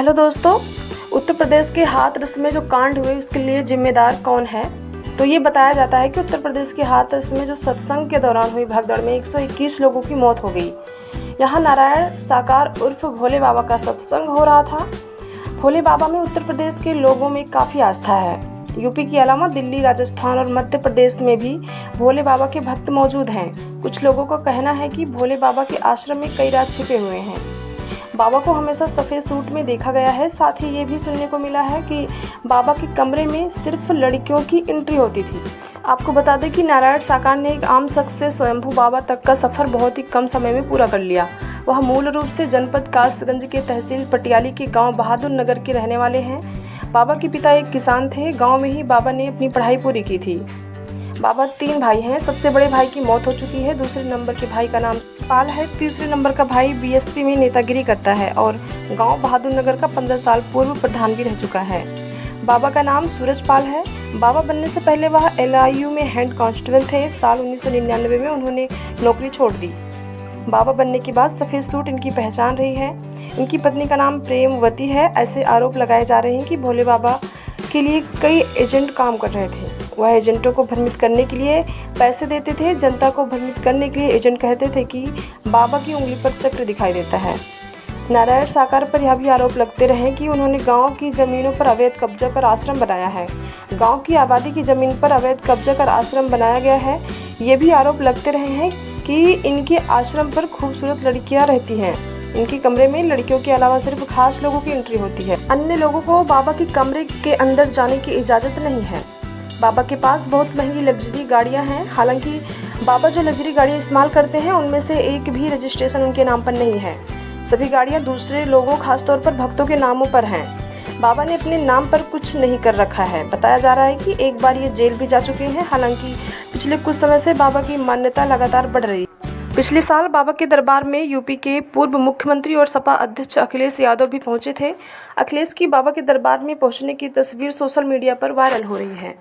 Hello दोस्तों, उत्तर प्रदेश के हाथरस में जो कांड हुए उसके लिए जिम्मेदार कौन है। तो ये बताया जाता है कि उत्तर प्रदेश के हाथरस में जो सत्संग के दौरान हुई भगदड़ में 121 लोगों की मौत हो गई। यहाँ नारायण साकार उर्फ भोले बाबा का सत्संग हो रहा था। भोले बाबा में उत्तर प्रदेश के लोगों में काफ़ी आस्था है। यूपी के अलावा दिल्ली, राजस्थान और मध्य प्रदेश में भी भोले बाबा के भक्त मौजूद हैं। कुछ लोगों का कहना है कि भोले बाबा के आश्रम में कई राज छिपे हुए हैं। बाबा को हमेशा सफ़ेद सूट में देखा गया है। साथ ही ये भी सुनने को मिला है कि बाबा के कमरे में सिर्फ लड़कियों की एंट्री होती थी। आपको बता दें कि नारायण साकार ने एक आम शख्स से स्वयंभू बाबा तक का सफ़र बहुत ही कम समय में पूरा कर लिया। वह मूल रूप से जनपद कासगंज के तहसील पटियाली के गांव बहादुर नगर के रहने वाले हैं। बाबा के पिता एक किसान थे। गांव में ही बाबा ने अपनी पढ़ाई पूरी की थी। बाबा 3 भाई हैं। सबसे बड़े भाई की मौत हो चुकी है। दूसरे नंबर के भाई का नाम पाल है। तीसरे नंबर का भाई बीएसपी में नेतागिरी करता है और गांव बहादुर नगर का 15 साल पूर्व प्रधान भी रह चुका है। बाबा का नाम सूरज पाल है। बाबा बनने से पहले वह LIU में हेड कांस्टेबल थे। साल 1999 में उन्होंने नौकरी छोड़ दी। बाबा बनने के बाद सफ़ेद सूट इनकी पहचान रही है। इनकी पत्नी का नाम प्रेमवती है। ऐसे आरोप लगाए जा रहे हैं कि भोले बाबा के लिए कई एजेंट काम कर रहे थे। वह एजेंटों को भ्रमित करने के लिए पैसे देते थे। जनता को भ्रमित करने के लिए एजेंट कहते थे कि बाबा की उंगली पर चक्र दिखाई देता है। नारायण साकार पर यह भी आरोप लगते रहे कि उन्होंने गांव की ज़मीनों पर अवैध कब्जा कर आश्रम बनाया है। गांव की आबादी की ज़मीन पर अवैध कब्जा कर आश्रम बनाया गया है। ये भी आरोप लगते रहे हैं कि इनके आश्रम पर खूबसूरत लड़कियां रहती हैं। इनके कमरे में लड़कियों के अलावा सिर्फ खास लोगों की एंट्री होती है। अन्य लोगों को बाबा के कमरे के अंदर जाने की इजाज़त नहीं है। बाबा के पास बहुत महंगी लग्जरी गाड़ियां हैं। हालांकि बाबा जो लग्जरी गाड़ियां इस्तेमाल करते हैं उनमें से एक भी रजिस्ट्रेशन उनके नाम पर नहीं है। सभी गाड़ियां दूसरे लोगों, खासतौर पर भक्तों के नामों पर हैं। बाबा ने अपने नाम पर कुछ नहीं कर रखा है। बताया जा रहा है कि एक बार ये जेल भी जा चुके हैं। हालांकि पिछले कुछ समय से बाबा की मान्यता लगातार बढ़ रही है। पिछले साल बाबा के दरबार में यूपी के पूर्व मुख्यमंत्री और सपा अध्यक्ष अखिलेश यादव भी पहुंचे थे। अखिलेश की बाबा के दरबार में पहुंचने की तस्वीर सोशल मीडिया पर वायरल हो रही है।